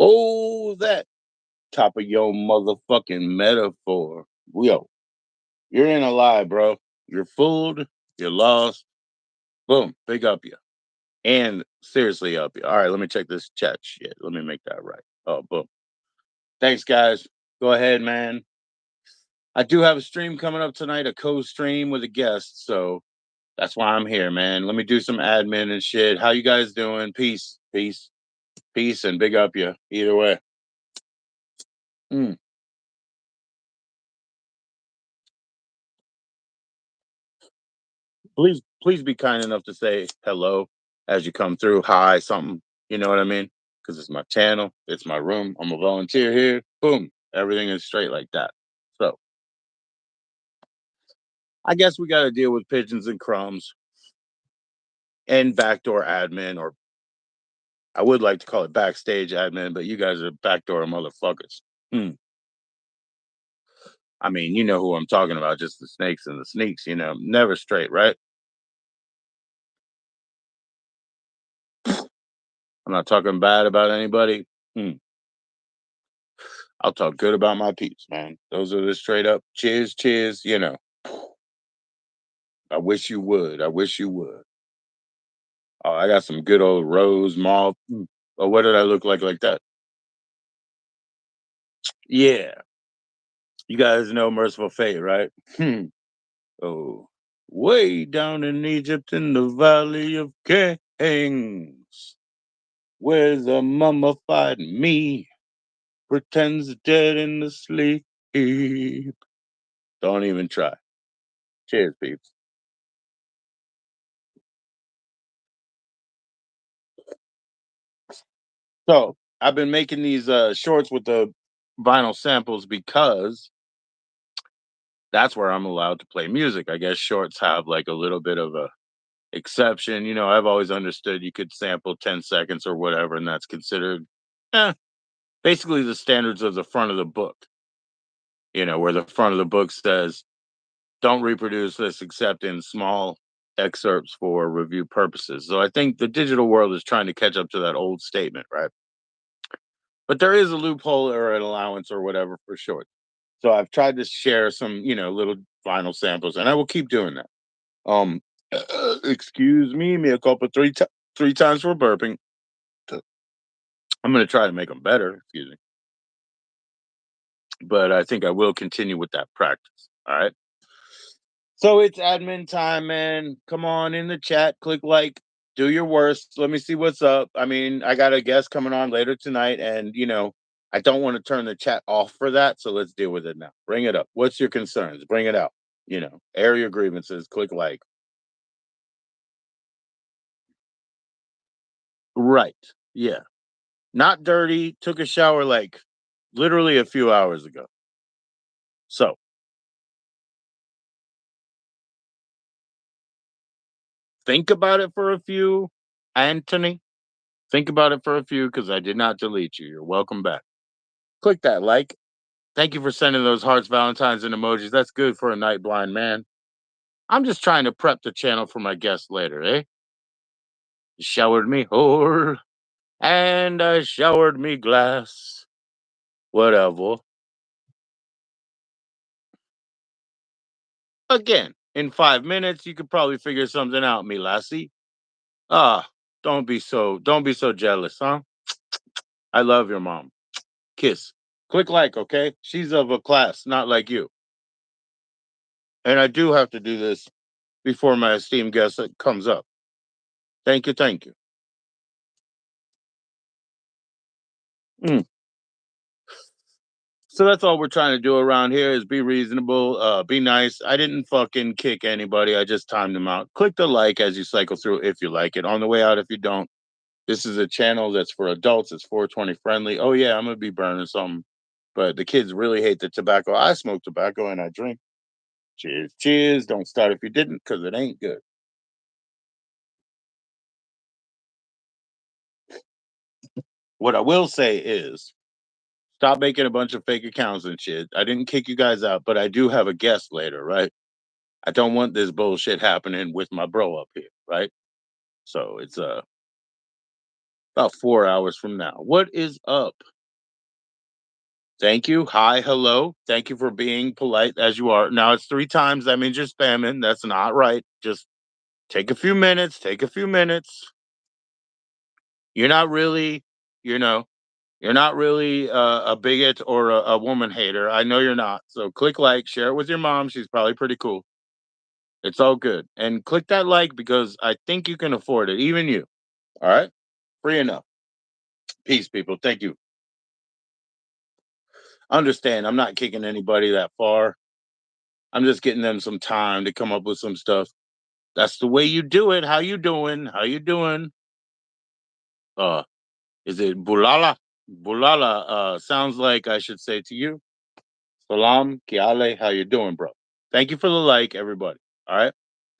Oh, that top of your motherfucking metaphor. Yo, you're in a lie, bro. You're fooled. You're lost. Boom. Big up you. And seriously up you. All right, let me check this chat shit. Let me make that right. Oh, boom. Thanks, guys. Go ahead, man. I do have a stream coming up tonight, a co-stream with a guest. So that's why I'm here, man. Let me do some admin and shit. How you guys doing? Peace, peace, peace, and big up you. Either way. Mm. Please be kind enough to say hello as you come through. Hi, something. You know what I mean? Because it's my channel, it's my room. I'm a volunteer here. Boom, everything is straight like that. So I guess we got to deal with pigeons and crumbs and backdoor admin, or I would like to call it backstage admin, but you guys are backdoor motherfuckers. Hmm. I mean, you know who I'm talking about, just the snakes and the sneaks, never straight, right? I'm not talking bad about anybody. Hmm. I'll talk good about my peeps, man. Those are the straight up cheers, cheers. I wish you would. I wish you would. Oh, I got some good old rose mauve. Oh, what did I look like that? Yeah. You guys know Merciful Fate, right? Oh, way down in Egypt in the Valley of Kings, where the mummified me pretends dead in the sleep. Don't even try. Cheers, peeps. So I've been making these shorts with the vinyl samples because that's where I'm allowed to play music. I guess shorts have like a little bit of a exception. I've always understood you could sample 10 seconds or whatever, and that's considered eh, basically the standards of the front of the book, where the front of the book says, don't reproduce this except in small excerpts for review purposes. So I think the digital world is trying to catch up to that old statement, right? But there is a loophole or an allowance or whatever for short. So I've tried to share some, little vinyl samples, and I will keep doing that. Um, excuse me a couple three times for burping. I'm going to try to make them better. Excuse me, but I think I will continue with that practice. All right. So it's admin time, man. Come on in the chat, click like, do your worst. Let me see what's up. I mean, I got a guest coming on later tonight, and I don't want to turn the chat off for that. So let's deal with it now. Bring it up. What's your concerns? Bring it out. Air your grievances. Click like. Right. Yeah. Not dirty. Took a shower like literally a few hours ago. So think about it for a few, Anthony. Think about it for a few because I did not delete you. You're welcome back. Click that like. Thank you for sending those hearts, Valentines, and emojis. That's good for a night blind man. I'm just trying to prep the channel for my guest later, eh? You showered me whore, and I showered me glass. Whatever. Again, in 5 minutes, you could probably figure something out, me lassie. Ah, don't be so jealous, huh? I love your mom. Kiss. Click like, okay? She's of a class, not like you. And I do have to do this before my esteemed guest comes up. Thank you, thank you. Mm. So that's all we're trying to do around here is be reasonable, be nice. I didn't fucking kick anybody. I just timed them out. Click the like as you cycle through if you like it. On the way out, if you don't, this is a channel that's for adults. It's 420 friendly. Oh yeah, I'm gonna be burning something. But the kids really hate the tobacco. I smoke tobacco and I drink. Cheers, cheers. Don't start if you didn't, because it ain't good. What I will say is stop making a bunch of fake accounts and shit. I didn't kick you guys out, but I do have a guest later, right? I don't want this bullshit happening with my bro up here, right? So it's about 4 hours from now. What is up? Thank you. Hi, hello. Thank you for being polite as you are. Now it's three times. That means you're spamming. That's not right. Just take a few minutes. Take a few minutes. You're not really, you know, you're not really a bigot or a woman hater. I know you're not. So click like, share it with your mom. She's probably pretty cool. It's all good. And click that like because I think you can afford it. Even you. All right. Free enough. Peace, people. Thank you. Understand. I'm not kicking anybody that far. I'm just getting them some time to come up with some stuff. That's the way you do it. How you doing? How you doing? Uh, is it Bulala? Bulala sounds like I should say to you, Salam Kiale. How you doing, bro? Thank you for the like, everybody. All right.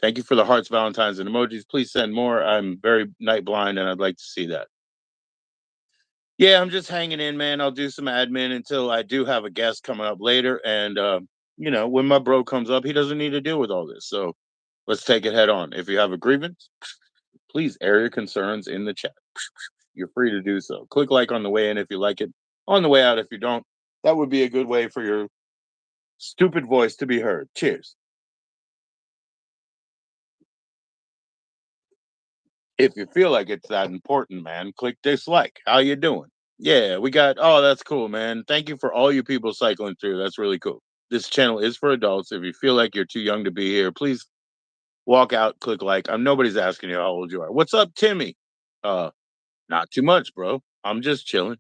Thank you for the hearts, Valentines, and emojis. Please send more. I'm very night blind, and I'd like to see that. Yeah, I'm just hanging in, man. I'll do some admin until I do have a guest coming up later, and when my bro comes up, he doesn't need to deal with all this. So let's take it head on. If you have a grievance, please air your concerns in the chat. You're free to do so. Click like on the way in if you like it. On the way out if you don't. That would be a good way for your stupid voice to be heard. Cheers. If you feel like it's that important, man, click dislike. How you doing? Yeah, we got. Oh, that's cool, man. Thank you for all you people cycling through. That's really cool. This channel is for adults. If you feel like you're too young to be here, please walk out, click like. I'm nobody's asking you how old you are. What's up, Timmy? Uh, Not too much, bro. I'm just chilling.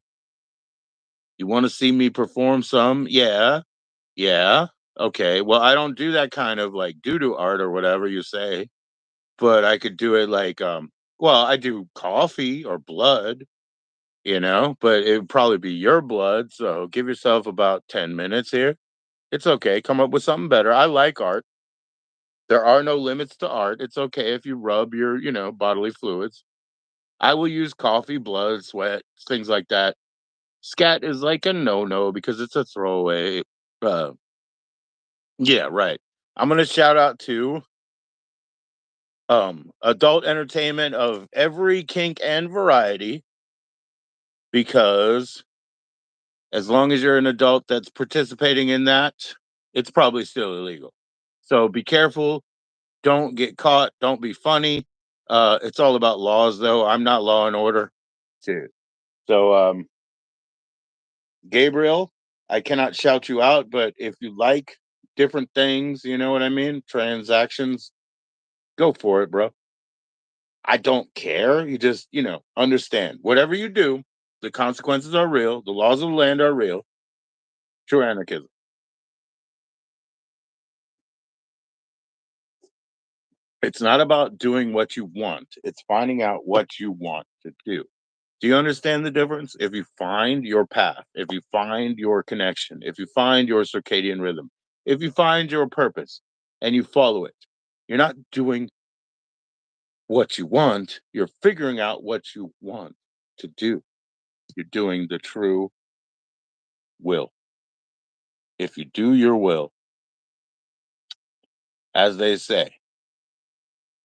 You want to see me perform some? Yeah. Yeah. Okay. Well, I don't do that kind of like doo-doo art or whatever you say, but I could do it like well, I do coffee or blood, but it would probably be your blood. So give yourself about 10 minutes here. It's okay. Come up with something better. I like art. There are no limits to art. It's okay if you rub your, bodily fluids. I will use coffee, blood, sweat, things like that. Scat is like a no-no because it's a throwaway. Uh, yeah, right. I'm gonna shout out to adult entertainment of every kink and variety because as long as you're an adult that's participating in that, it's probably still illegal. So be careful. Don't get caught. Don't be funny. It's all about laws, though. I'm not law and order. Too. So, Gabriel, I cannot shout you out, but if you like different things, you know what I mean? Transactions, go for it, bro. I don't care. You just, understand. Whatever you do, the consequences are real. The laws of the land are real. True anarchism. It's not about doing what you want. It's finding out what you want to do. Do you understand the difference? If you find your path, if you find your connection, if you find your circadian rhythm, if you find your purpose and you follow it, you're not doing what you want, you're figuring out what you want to do. You're doing the true will. If you do your will, as they say,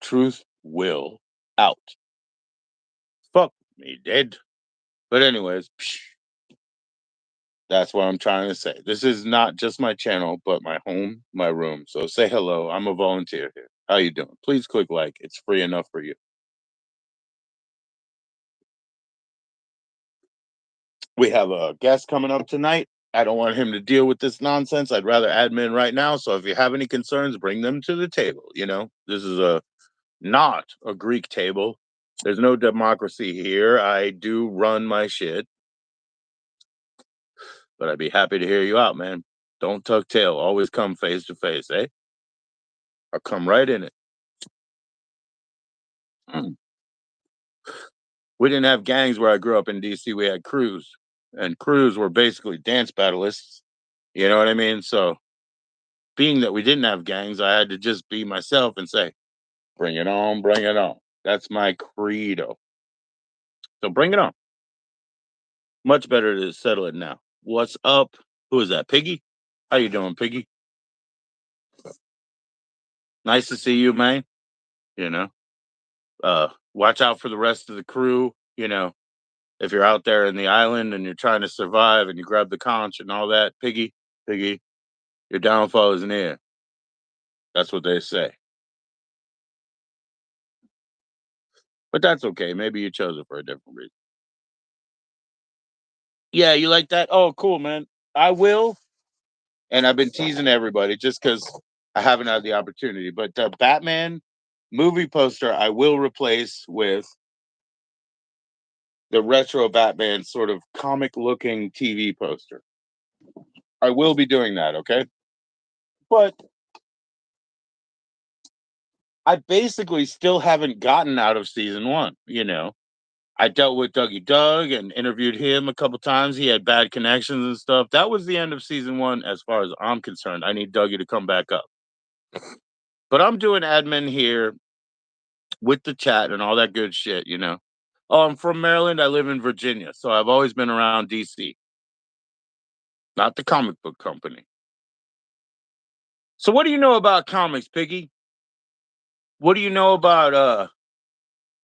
truth will out. Fuck me dead. But anyways, that's what I'm trying to say. This is not just my channel, but my home, my room. So say hello. I'm a volunteer here. How you doing? Please click like. It's free enough for you. We have a guest coming up tonight. I don't want him to deal with this nonsense. I'd rather admin right now. So if you have any concerns, bring them to the table. This is a not a Greek table. There's no democracy here. I do run my shit, but I'd be happy to hear you out, man. Don't tuck tail. Always come face to face, eh? I'll come right in it. Mm. We didn't have gangs where I grew up in DC. We had crews, and crews were basically dance battleists. You know what I mean? So, being that we didn't have gangs, I had to just be myself and say, bring it on, bring it on. That's my credo. So, bring it on. Much better to settle it now. What's up? Who is that? Piggy? How you doing, Piggy? Nice to see you, man. You know, watch out for the rest of the crew. If you're out there in the island and you're trying to survive and you grab the conch and all that, piggy, piggy, your downfall is near. That's what they say. But that's okay. Maybe you chose it for a different reason. Yeah, you like that? Oh, cool, man. I will. And I've been teasing everybody just because I haven't had the opportunity. But the Batman movie poster I will replace with the retro Batman sort of comic looking TV poster. I will be doing that, okay? But I basically still haven't gotten out of season one, you know. I dealt with Dougie Doug and interviewed him a couple times. He had bad connections and stuff. That was the end of season one as far as I'm concerned. I need Dougie to come back up. But I'm doing admin here with the chat and all that good shit, you know. Oh, I'm from Maryland. I live in Virginia. So I've always been around DC, not the comic book company. So what do you know about comics, Piggy? What do you know about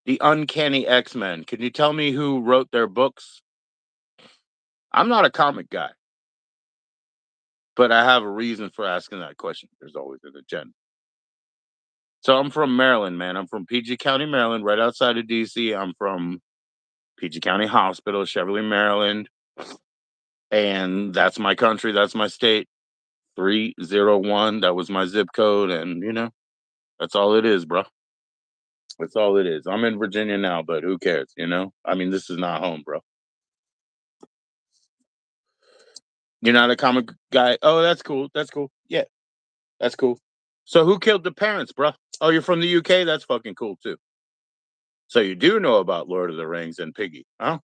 the Uncanny X-Men? Can you tell me who wrote their books? I'm not a comic guy, but I have a reason for asking that question. There's always an agenda. So I'm from Maryland, man. I'm from PG County, Maryland, right outside of DC. I'm from PG County Hospital, Cheverly, Maryland. And that's my country, that's my state. 301, that was my zip code. And that's all it is, bro. That's all it is. I'm in Virginia now, but who cares, you know? I mean, this is not home, bro. You're not a comic guy. Oh, that's cool. That's cool. Yeah, that's cool. So who killed the parents, bro? Oh, you're from the UK? That's fucking cool too. So you do know about Lord of the Rings and Piggy, huh?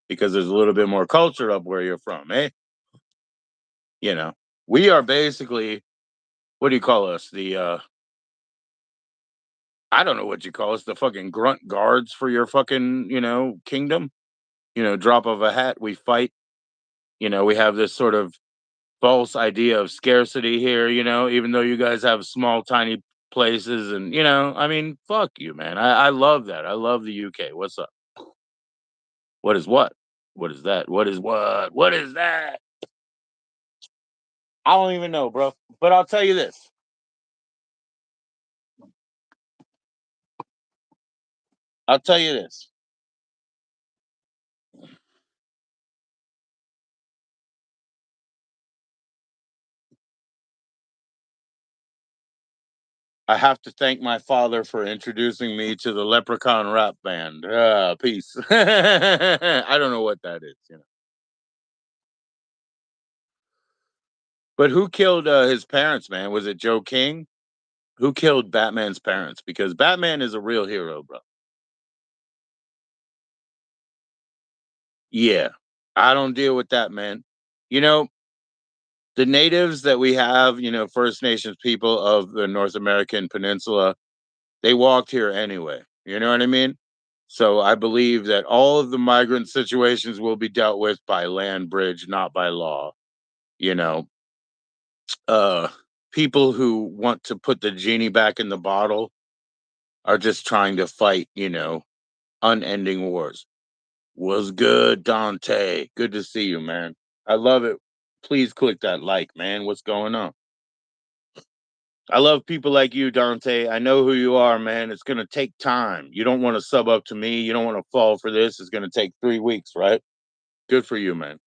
Because there's a little bit more culture up where you're from, eh? You know, we are basically, what do you call us? The I don't know what you call us, the fucking grunt guards for your fucking, kingdom. Drop of a hat, we fight. We have this sort of false idea of scarcity here, even though you guys have small, tiny places. And, I mean, fuck you, man. I love that. I love the UK. What's up? What is what? What is that? What is what? What is that? I don't even know, bro. But I'll tell you this. I'll tell you this. I have to thank my father for introducing me to the Leprechaun rap band. Peace. I don't know what that is. But who killed his parents, man? Was it Joe King? Who killed Batman's parents? Because Batman is a real hero, bro. Yeah. I don't deal with that, man. You know, the natives that we have, First Nations people of the North American peninsula, they walked here anyway. You know what I mean? So I believe that all of the migrant situations will be dealt with by land bridge, not by law. You know, uh, people who want to put the genie back in the bottle are just trying to fight, unending wars. Was good, Dante. Good to see you, man. I love it. Please click that like, man. What's going on? I love people like you, Dante. I know who you are, man. It's going to take time. You don't want to sub up to me. You don't want to fall for this. It's going to take 3 weeks, right? Good for you, man.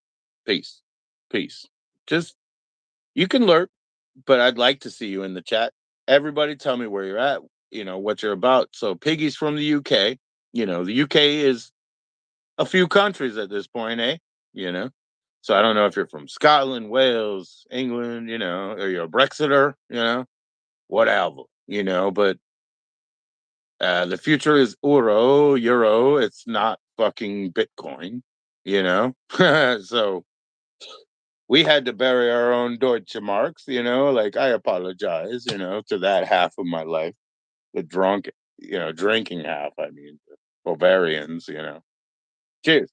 Peace. Peace. Just, you can lurk, but I'd like to see you in the chat. Everybody tell me where you're at, what you're about. So, Piggy's from the UK. The UK is a few countries at this point, eh? You know? So, I don't know if you're from Scotland, Wales, England, or you're a Brexiter, whatever, but the future is euro. It's not fucking Bitcoin, you know. So we had to bury our own Deutsche Marks, like I apologize, to that half of my life, the drunk, drinking half. I mean, the Bavarians. Cheers.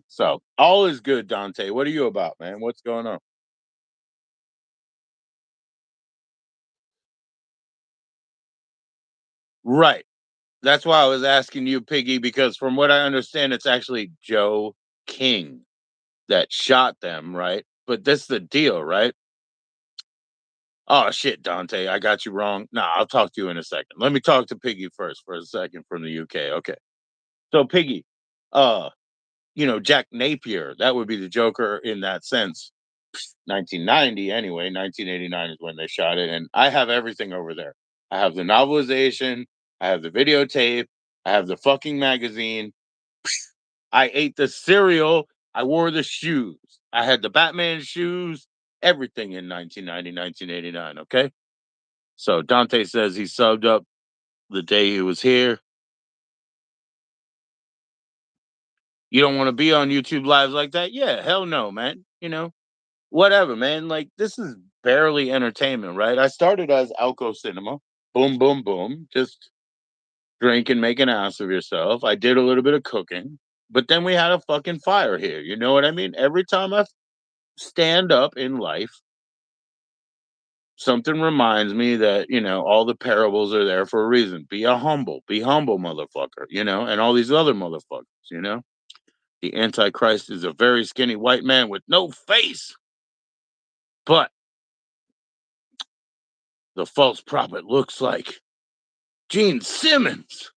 So all is good, Dante. What are you about, man? What's going on? Right. That's why I was asking you, Piggy, because from what I understand, it's actually Joe King that shot them, right? But this is the deal, right? Oh shit, Dante, I got you wrong. Nah, I'll talk to you in a second. Let me talk to Piggy first for a second from the UK. Okay. So Piggy, uh, Jack Napier, that would be the Joker in that sense. 1990 anyway, 1989 is when they shot it, and I have everything over there. I have the novelization, I have the videotape, I have the fucking magazine, I ate the cereal, I wore the shoes. I had the Batman shoes, everything in 1990, 1989. Okay? So Dante says he subbed up the day he was here. You don't want to be on YouTube lives like that? Yeah, hell no, man. Whatever, man. Like, this is barely entertainment, right? I started as Alco Cinema. Boom, boom, boom. Just drink and make an ass of yourself. I did a little bit of cooking, but then we had a fucking fire here. You know what I mean? Every time I stand up in life, something reminds me that, all the parables are there for a reason. Be humble, motherfucker, and all these other motherfuckers, The Antichrist is a very skinny white man with no face, but the false prophet looks like Gene Simmons.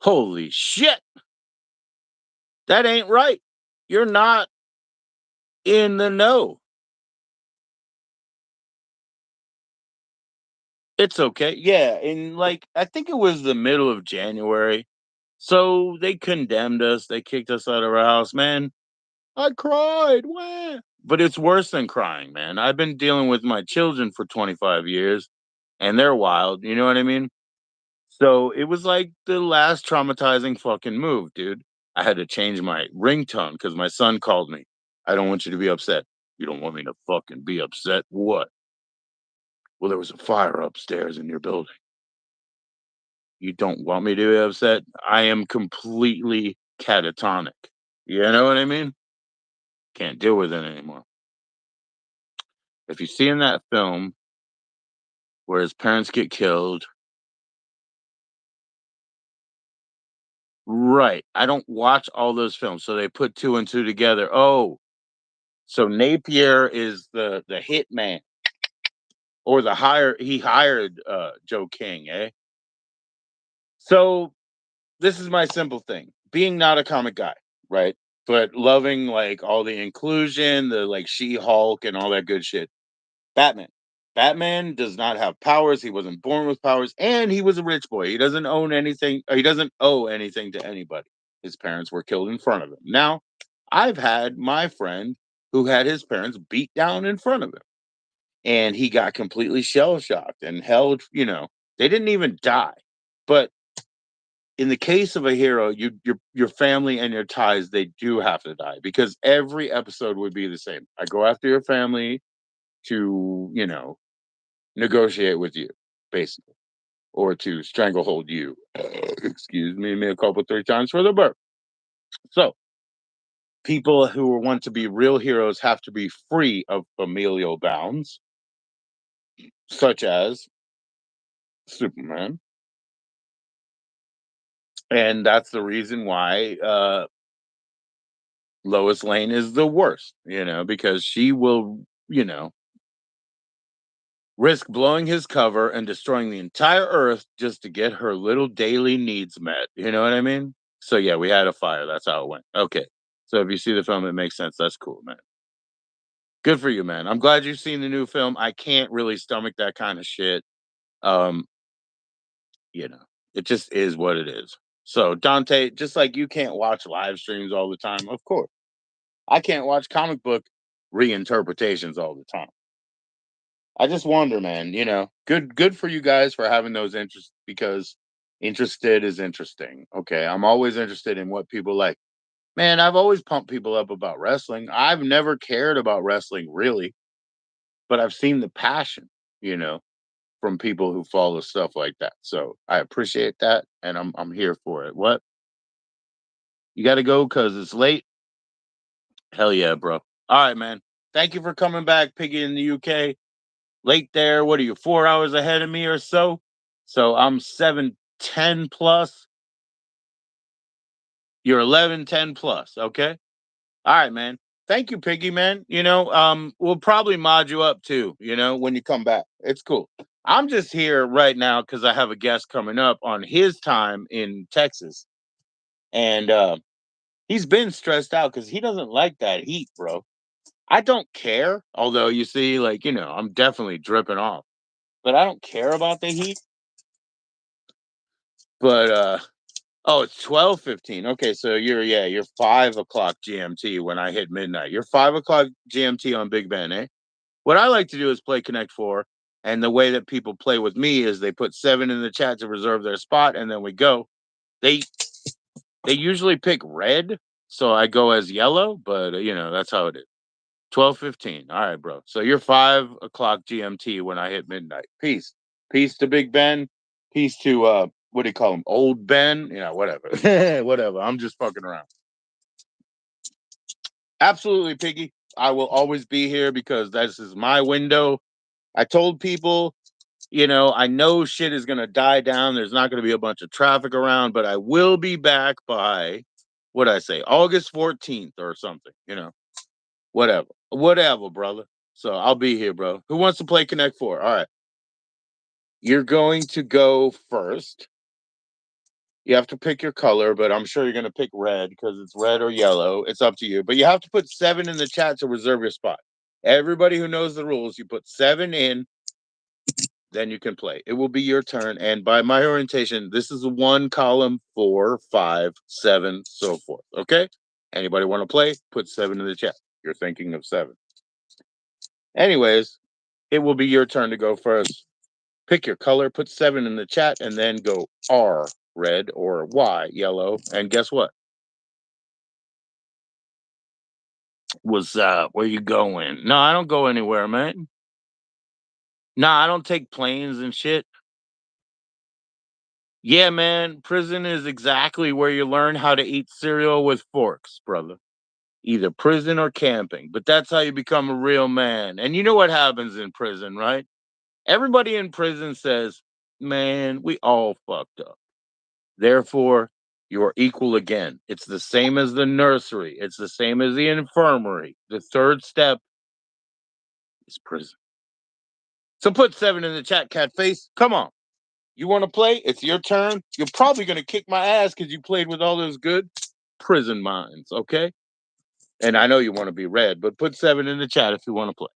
Holy shit. That ain't right. You're not in the know. It's okay. Yeah. And like, I think it was the middle of January. So they condemned us. They kicked us out of our house, man. I cried. Wah. But it's worse than crying, man. I've been dealing with my children for 25 years and they're wild. You know what I mean? So it was like the last traumatizing fucking move, dude. I had to change my ringtone because my son called me. I don't want you to be upset. You don't want me to fucking be upset? What? Well, there was a fire upstairs in your building. You don't want me to be upset? I am completely catatonic. You know what I mean? Can't deal with it anymore. If you see in that film where his parents get killed, right. I don't watch all those films. So they put two and two together. Oh, so Napier is the hitman or he hired Joe King, eh? So this is my simple thing. Being not a comic guy, right? But loving like all the inclusion, the like She-Hulk and all that good shit. Batman. Batman does not have powers. He wasn't born with powers, and he was a rich boy. He doesn't own anything. He doesn't owe anything to anybody. His parents were killed in front of him. Now, I've had my friend who had his parents beat down in front of him, and he got completely shell shocked and held. They didn't even die, but in the case of a hero, your family and your ties, they do have to die because every episode would be the same. I go after your family to negotiate with you, basically, or to stranglehold you. Excuse me, a couple three times for the burp. So people who want to be real heroes have to be free of familial bounds, such as Superman, and that's the reason why Lois Lane is the worst, because she will, risk blowing his cover and destroying the entire earth just to get her little daily needs met. You know what I mean? So yeah, we had a fire. That's how it went. Okay. So if you see the film, it makes sense. That's cool, man. Good for you, man. I'm glad you've seen the new film. I can't really stomach that kind of shit. Um, you know, it just is what it is. So Dante, just like you can't watch live streams all the time, of course. I can't watch comic book reinterpretations all the time. I just wonder, man, good for you guys for having those interests because interested is interesting. Okay. I'm always interested in what people like. Man, I've always pumped people up about wrestling. I've never cared about wrestling really, but I've seen the passion, you know, from people who follow stuff like that. So I appreciate that and I'm here for it. What? You gotta go because it's late. Hell yeah, bro. All right, man. Thank you for coming back, Piggy in the UK. Late there. What are you, 4 hours ahead of me or so? So I'm 7'10" plus. You're 11'10" plus. Okay. All right, man. Thank you, Piggy, man. We'll probably mod you up too, when you come back. It's cool. I'm just here right now because I have a guest coming up on his time in Texas. And he's been stressed out because he doesn't like that heat, bro. I don't care. Although you see, like, I'm definitely dripping off. But I don't care about the heat. But oh, it's 12:15. Okay, so you're 5 o'clock GMT when I hit midnight. You're 5 o'clock GMT on Big Ben, eh? What I like to do is play Connect Four, and the way that people play with me is they put seven in the chat to reserve their spot, and then we go. They they usually pick red, so I go as yellow, but that's how it is. 12:15. All right, bro. So you're 5 o'clock GMT when I hit midnight. Peace, peace to Big Ben. Peace to what do you call him? Old Ben. Whatever, whatever. I'm just fucking around. Absolutely, Piggy. I will always be here because this is my window. I told people, I know shit is going to die down. There's not going to be a bunch of traffic around, but I will be back by, what I say, August 14th or something, whatever. Whatever, brother. So I'll be here, bro. Who wants to play Connect Four? All right. You're going to go first. You have to pick your color, but I'm sure you're going to pick red because it's red or yellow. It's up to you. But you have to put seven in the chat to reserve your spot. Everybody who knows the rules, you put seven in, then you can play. It will be your turn. And by my orientation, this is one column, 4, 5, 7, so forth. Okay? Anybody want to play? Put seven in the chat. You're thinking of seven. Anyways, it will be your turn to go first. Pick your color, put seven in the chat, and then go R, red, or Y, yellow. And guess what? What's up? Where you going? No, I don't go anywhere, man. Nah, I don't take planes and shit. Yeah, man, prison is exactly where you learn how to eat cereal with forks, brother. Either prison or camping. But that's how you become a real man. And you know what happens in prison, right? Everybody in prison says, man, we all fucked up. Therefore, you are equal again. It's the same as the nursery, it's the same as the infirmary. The third step is prison. So put seven in the chat, cat face. Come on. You want to play? It's your turn. You're probably going to kick my ass because you played with all those good prison minds, okay? And I know you want to be red, but put seven in the chat if you want to play.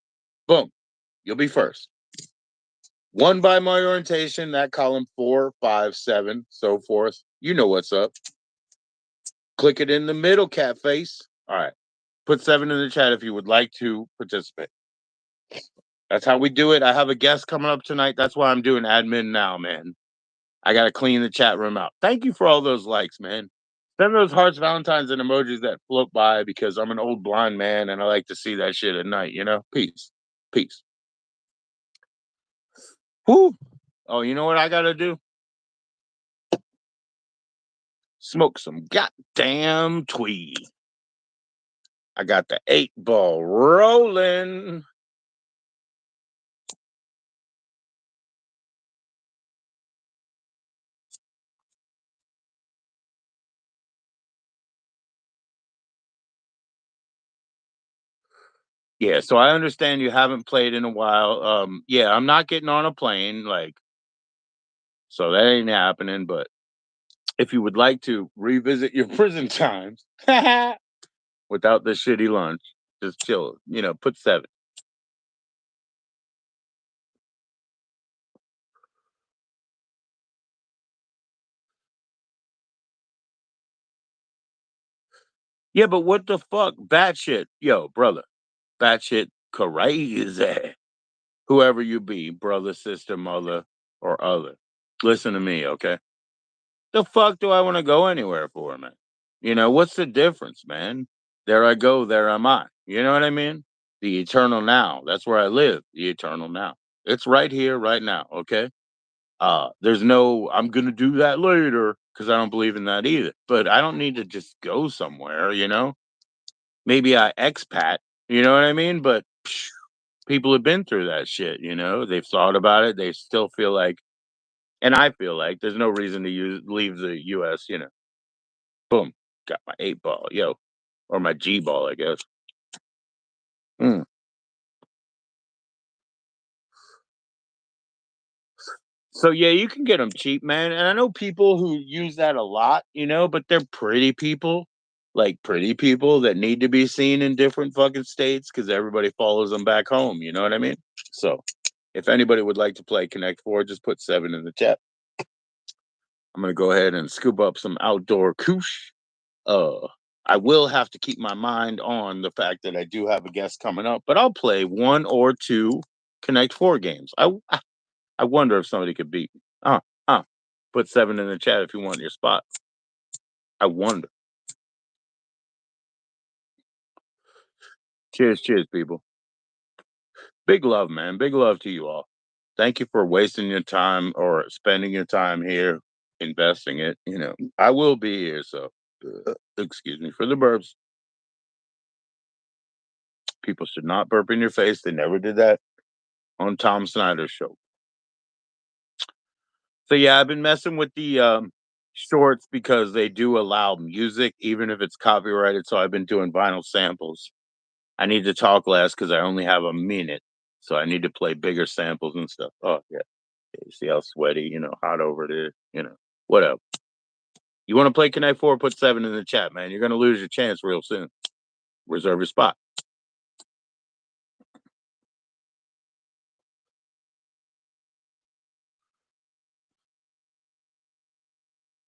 Boom. You'll be first. One by my orientation, that column 4, 5, 7, so forth. You know what's up. Click it in the middle, cat face. All right. Put seven in the chat if you would like to participate. That's how we do it. I have a guest coming up tonight. That's why I'm doing admin now, man. I got to clean the chat room out. Thank you for all those likes, man. Send those hearts, Valentines, and emojis that float by because I'm an old blind man and I like to see that shit at night, Peace. Peace. Whoo. Oh, you know what I got to do? Smoke some goddamn tweed. I got the 8-ball rolling. Yeah, so I understand you haven't played in a while. Yeah, I'm not getting on a plane, so that ain't happening. But if you would like to revisit your prison times without the shitty lunch, just chill. Put seven. Yeah, but what the fuck? Batshit, yo, brother, batshit crazy. Whoever you be, brother, sister, mother, or other, listen to me, okay? The fuck do I want to go anywhere for, man? What's the difference, man? There I go, there am I. You know what I mean? The eternal now. That's where I live. The eternal now. It's right here, right now. Okay. There's no I'm gonna do that later because I don't believe in that either. But I don't need to just go somewhere. Maybe I expat, you know what I mean? But people have been through that shit. They've thought about it. They still feel like And I feel like there's no reason to leave the US, boom, got my 8 ball, yo, or my G ball, I guess. Mm. So yeah, you can get them cheap, man. And I know people who use that a lot, but they're pretty people, like pretty people that need to be seen in different fucking states because everybody follows them back home. You know what I mean? So if anybody would like to play Connect Four, just put 7 in the chat. I'm gonna go ahead and scoop up some outdoor koosh. Uh, I will have to keep my mind on the fact that I do have a guest coming up, but I'll play 1 or 2 Connect Four games. I wonder if somebody could beat me. Uh. Put 7 in the chat if you want your spot. I wonder. Cheers, cheers, people. Big love, man. Big love to you all. Thank you for wasting your time or spending your time here, investing it. I will be here, so excuse me for the burps. People should not burp in your face. They never did that on Tom Snyder's show. So yeah, I've been messing with the shorts because they do allow music, even if it's copyrighted. So I've been doing vinyl samples. I need to talk less because I only have a minute. So I need to play bigger samples and stuff. Oh yeah. You see how sweaty, hot over it is, whatever. You want to play Connect Four? Put 7 in the chat, man. You're gonna lose your chance real soon. Reserve your spot.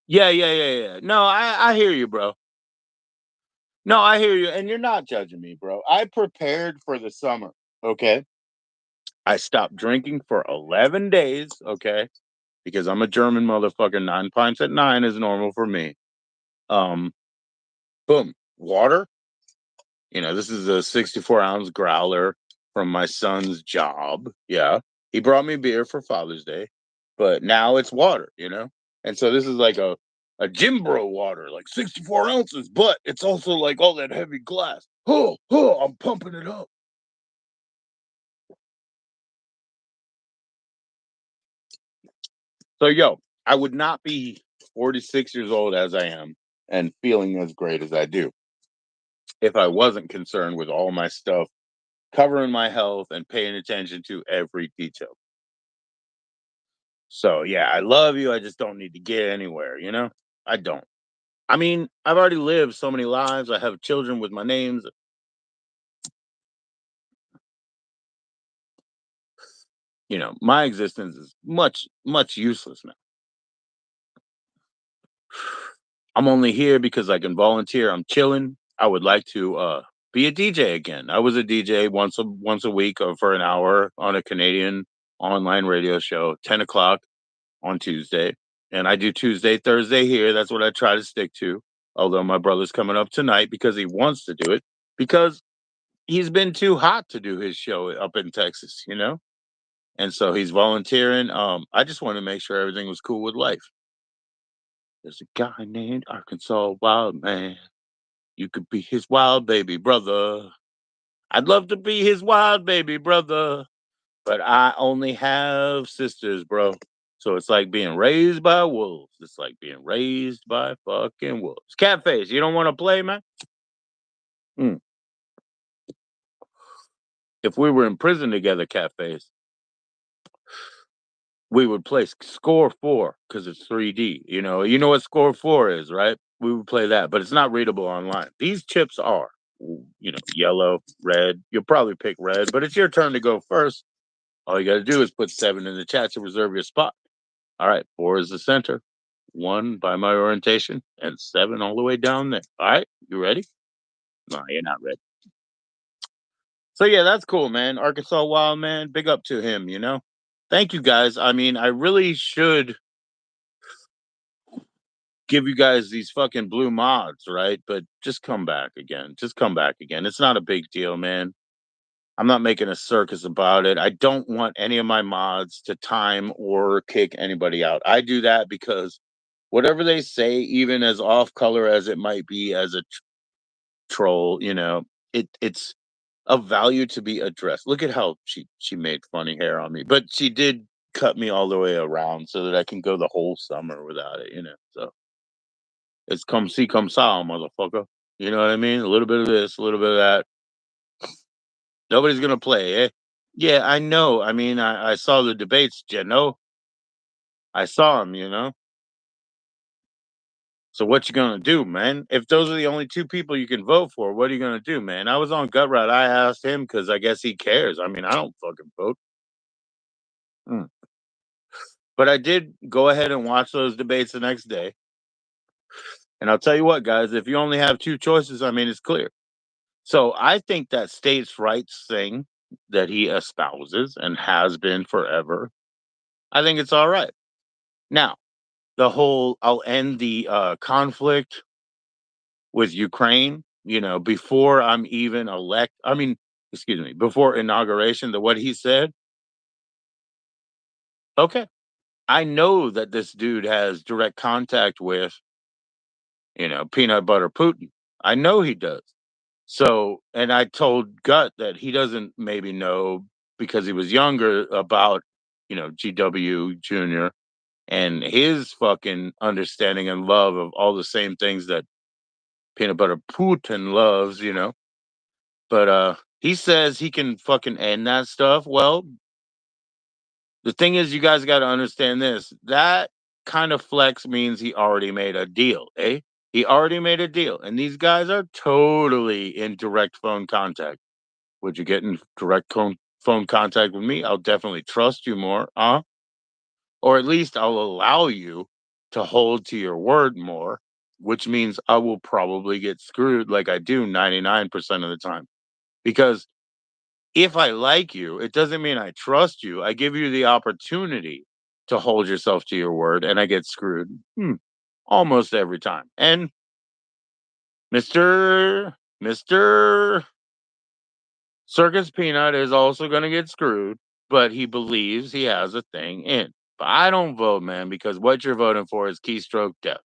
Yeah, yeah, yeah, yeah. No, I hear you, bro. No, I hear you, and you're not judging me, bro. I prepared for the summer. Okay, I stopped drinking for 11 days. Okay, because I'm a German motherfucker. 9 pints at 9 is normal for me. Um, boom, water. This is a 64-ounce growler from my son's job. Yeah. He brought me beer for Father's Day, but now it's water, And so this is like a gym bro water, like 64 ounces, but it's also like all that heavy glass. Oh, I'm pumping it up. So, yo, I would not be 46 years old as I am and feeling as great as I do if I wasn't concerned with all my stuff, covering my health and paying attention to every detail. So yeah, I love you. I just don't need to get anywhere. I don't. I mean, I've already lived so many lives. I have children with my names. My existence is much, much useless now. I'm only here because I can volunteer. I'm chilling. I would like to be a DJ again. I was a DJ once a week or for an hour on a Canadian online radio show, 10 o'clock on Tuesday. And I do Tuesday, Thursday here. That's what I try to stick to. Although my brother's coming up tonight because he wants to do it because he's been too hot to do his show up in Texas. And so he's volunteering. I just want to make sure everything was cool with life. There's a guy named Arkansas Wild Man. You could be his wild baby brother. I'd love to be his wild baby brother, but I only have sisters, bro. So it's like being raised by wolves. It's like being raised by fucking wolves. Catface, you don't want to play, man? Mm. If we were in prison together, Catface, we would play Score 4 because it's 3D. You know what Score 4 is, right? We would play that, but it's not readable online. These chips are, yellow, red. You'll probably pick red, but it's your turn to go first. All you got to do is put 7 in the chat to reserve your spot. All right, 4 is the center, 1 by my orientation, and 7 all the way down there. All right, you ready? No, you're not ready. So yeah, that's cool, man. Arkansas Wild Man, big up to him. Thank you guys. I mean, I really should give you guys these fucking blue mods, right? But just come back again. Just come back again. It's not a big deal, man. I'm not making a circus about it. I don't want any of my mods to time or kick anybody out. I do that because whatever they say, even as off color as it might be as a troll, it's of value to be addressed. Look at how she made funny hair on me, but she did cut me all the way around so that I can go the whole summer without it, So it's come see, come saw, motherfucker. You know what I mean? A little bit of this, a little bit of that. Nobody's gonna play, eh? Yeah, I know. I mean, I saw the debates, I saw them. So what you gonna do, man? If those are the only two people you can vote for, what are you gonna do, man? I was on Gut Rod. I asked him because I guess he cares. I mean, I don't fucking vote. Mm. But I did go ahead and watch those debates the next day. And I'll tell you what, guys, if you only have two choices, I mean, it's clear. So I think that states' rights thing that he espouses and has been forever, I think it's all right. Now, the whole I'll end the conflict with Ukraine, before I'm even excuse me, before inauguration, what he said, okay. I know that this dude has direct contact with, peanut butter Putin. I know he does. So, and I told Gut that he doesn't maybe know because he was younger about, GW Jr. and his fucking understanding and love of all the same things that peanut butter Putin loves. But he says he can fucking end that stuff. Well, the thing is, you guys got to understand this. That kind of flex means he already made a deal, eh? He already made a deal. And these guys are totally in direct phone contact. Would you get in direct phone contact with me? I'll definitely trust you more, huh? Or at least I'll allow you to hold to your word more, which means I will probably get screwed like I do 99% of the time. Because if I like you, it doesn't mean I trust you. I give you the opportunity to hold yourself to your word, and I get screwed almost every time. And Mr. Circus Peanut is also going to get screwed, but he believes he has a thing in. But I don't vote, man, because what you're voting for is keystroke death.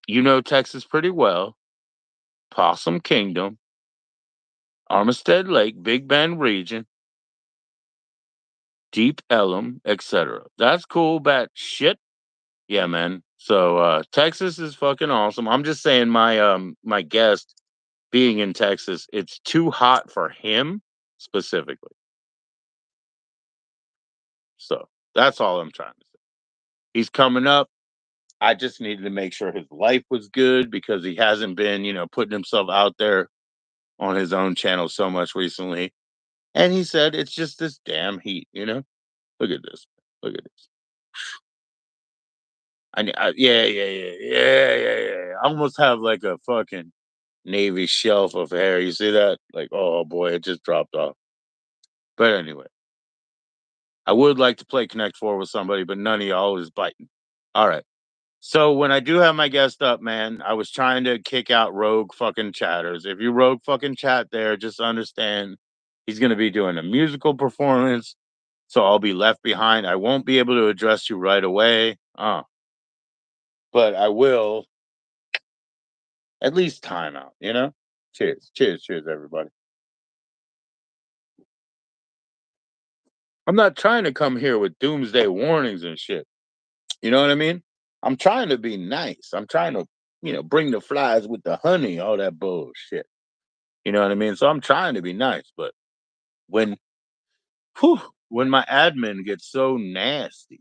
You know Texas pretty well. Possum Kingdom, Armistead Lake, Big Bend region, Deep Ellum, etc. That's cool, bat shit. Yeah, man. So Texas is fucking awesome. I'm just saying my guest being in Texas, it's too hot for him specifically. So that's all I'm trying to say. He's coming up. I just needed to make sure his life was good because he hasn't been, putting himself out there on his own channel so much recently. And he said it's just this damn heat. Look at this. Look at this. Yeah, yeah, yeah, yeah, yeah, yeah. I almost have like a fucking navy shelf of hair. You see that? Like, oh boy, it just dropped off. But anyway, I would like to play Connect Four with somebody, but none of y'all is biting. All right. So when I do have my guest up, man, I was trying to kick out rogue fucking chatters. If you rogue fucking chat there, just understand he's gonna be doing a musical performance, so I'll be left behind. I won't be able to address you right away. But I will at least time out. Cheers. Cheers, cheers, everybody. I'm not trying to come here with doomsday warnings and shit. You know what I mean? I'm trying to be nice. I'm trying to, bring the flies with the honey, all that bullshit. You know what I mean? So I'm trying to be nice, but when whew, when my admin gets so nasty.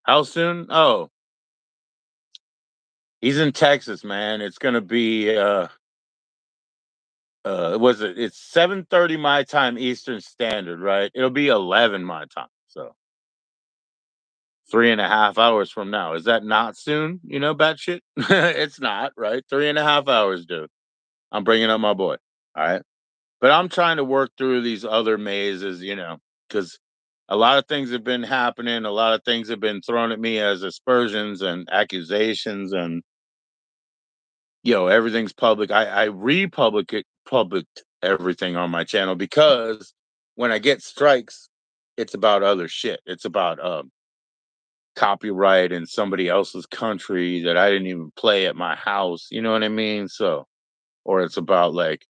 How soon? Oh, he's in Texas, man. It's gonna be was it it's 7:30 my time Eastern Standard, right? It'll be 11 my time. So 3.5 hours from now. Is that not soon? Batshit? It's not, right? 3.5 hours, dude. I'm bringing up my boy. All right. But I'm trying to work through these other mazes, because a lot of things have been happening. A lot of things have been thrown at me as aspersions and accusations, and everything's public. I public everything on my channel because when I get strikes, it's about other shit. It's about copyright in somebody else's country that I didn't even play at my house. You know what I mean? So, or it's about like,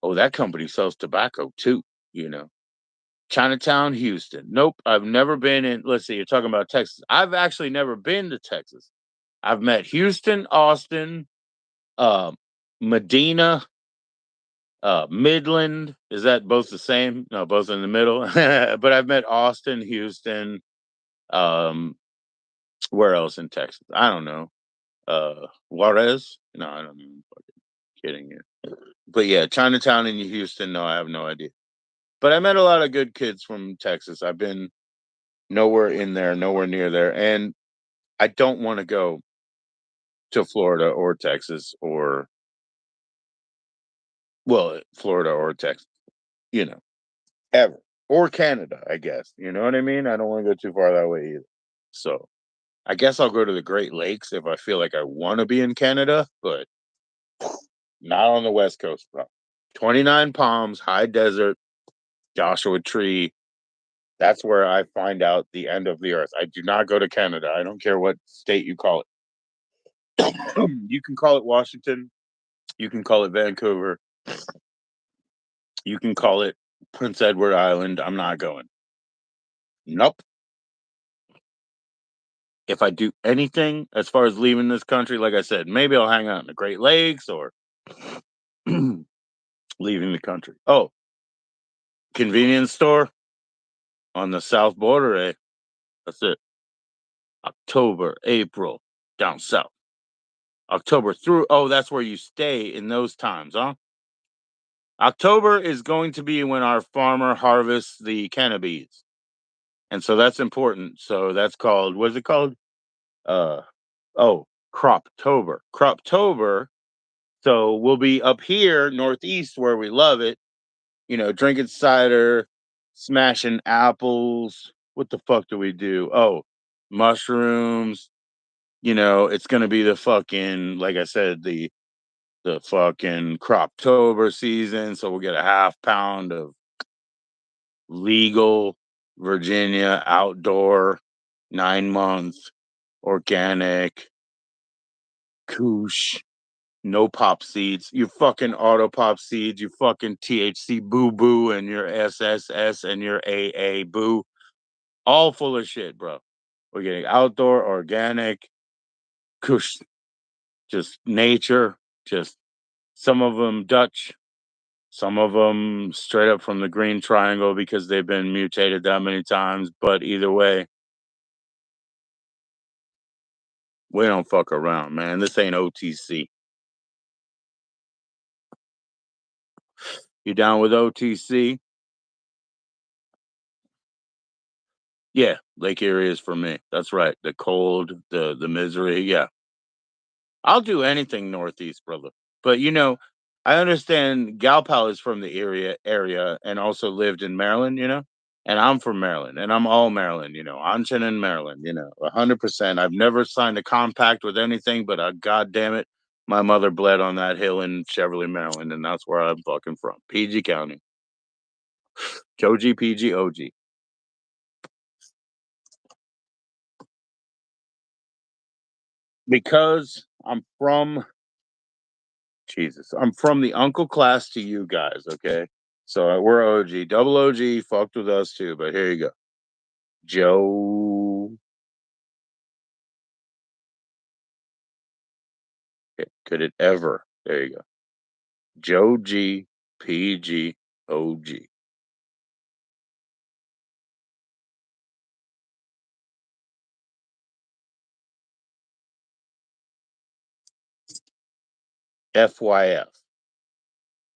oh, that company sells tobacco too. You know, Chinatown, Houston. Nope, I've never been in. Let's see, you're talking about Texas. I've actually never been to Texas. I've met Houston, Austin, uh, Medina, Midland. Is that both the same? No, both in the middle. But I've met Austin, Houston. Um, where else in Texas? I don't know. Juarez? No, I don't know. I'm fucking kidding you. But yeah, Chinatown in Houston. No, I have no idea. But I met a lot of good kids from Texas. I've been nowhere in there, nowhere near there, and I don't want to go to Florida or Texas or well, Florida or Texas. You know, ever or Canada. I guess you know what I mean. I don't want to go too far that way either. So I guess I'll go to the Great Lakes if I feel like I want to be in Canada, but not on the West Coast, bro. 29 Palms, high desert, Joshua Tree. That's where I find out the end of the earth. I do not go to Canada. I don't care what state you call it. You can call it Washington. You can call it Vancouver. You can call it Prince Edward Island. I'm not going. Nope. If I do anything as far as leaving this country, like I said, maybe I'll hang out in the Great Lakes or leaving the country. Oh, convenience store on the south border, eh? That's it. October, April, down south. October through, oh, that's where you stay in those times, huh? October is going to be when our farmer harvests the cannabis. And so that's important. So that's called, what is it called? Uh, oh, Croptober. Croptober. So we'll be up here, Northeast, where we love it, drinking cider, smashing apples. What the fuck do we do? Oh, mushrooms. It's gonna be the fucking, like I said, the fucking Croptober season. So we'll get a half pound of legal Virginia outdoor 9 month organic Kush. No pop seeds. You fucking auto pop seeds. You fucking THC boo boo and your SSS and your AA boo. All full of shit, bro. We're getting outdoor, organic, kush, just nature, just some of them Dutch, some of them straight up from the Green Triangle because they've been mutated that many times. But either way, we don't fuck around, man. This ain't OTC. You down with OTC? Yeah, Lake Erie is for me. That's right. The cold, the misery. Yeah, I'll do anything Northeast, brother. But I understand Gal Pal is from the area and also lived in Maryland. And I'm from Maryland, and I'm all Maryland. Anchin in Maryland. 100%. I've never signed a compact with anything, but God damn it, my mother bled on that hill in Cheverly, Maryland, and that's where I'm fucking from. PG County, JoE, PG, OG. Because I'm from the uncle class to you guys, okay? So we're OG. Double OG fucked with us too, but here you go. Joe. Could it ever? There you go. Joe G, PG, OG. FYF.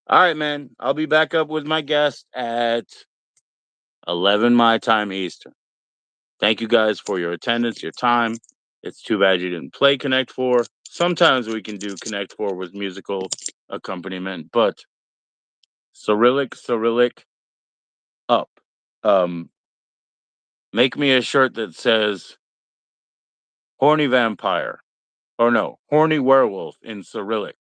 All right, man. I'll be back up with my guest at 11 my time Eastern. Thank you guys for your attendance, your time. It's too bad you didn't play Connect Four. Sometimes we can do Connect Four with musical accompaniment, but Cyrillic up. Um, make me a shirt that says horny vampire or no, horny werewolf in Cyrillic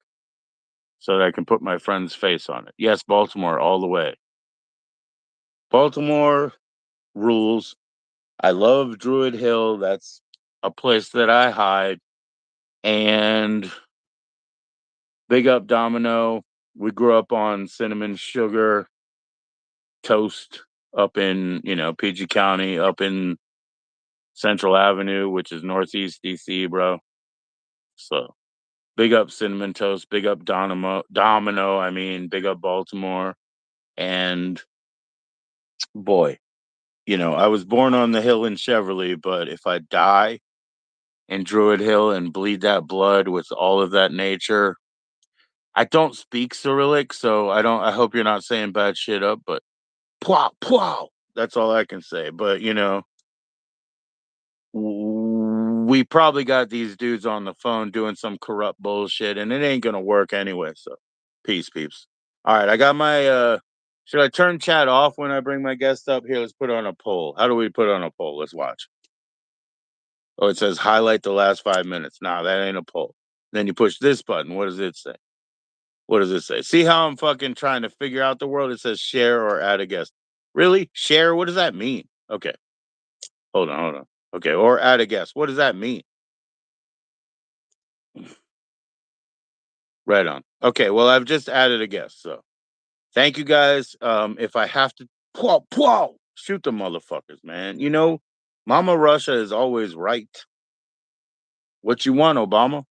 so that I can put my friend's face on it. Yes, Baltimore all the way. Baltimore rules. I love Druid Hill. That's a place that I hide. And big up Domino. We grew up on cinnamon sugar toast. up in, PG County, up in Central Avenue, which is Northeast DC, bro. So big up Cinnamon Toast, big up Domino, I mean, big up Baltimore. And boy, I was born on the hill in Cheverly, but if I die in Druid Hill and bleed that blood with all of that nature, I don't speak Cyrillic, so I hope you're not saying bad shit up, but plow, plow. That's all I can say. But we probably got these dudes on the phone doing some corrupt bullshit, and it ain't gonna work anyway. So, peace, peeps. All right, I got my. Should I turn chat off when I bring my guest up? Here, let's put on a poll. How do we put on a poll? Let's watch. Oh, it says highlight the last 5 minutes. Nah, that ain't a poll. Then you push this button. What does it say? What does it say? See how I'm fucking trying to figure out the world? It says share or add a guest. Really? Share? What does that mean? Okay. Hold on, hold on. Okay, or add a guest. What does that mean? Right on. Okay, well, I've just added a guest, so thank you guys. If I have to shoot the motherfuckers, man. Mama Russia is always right. What you want, Obama?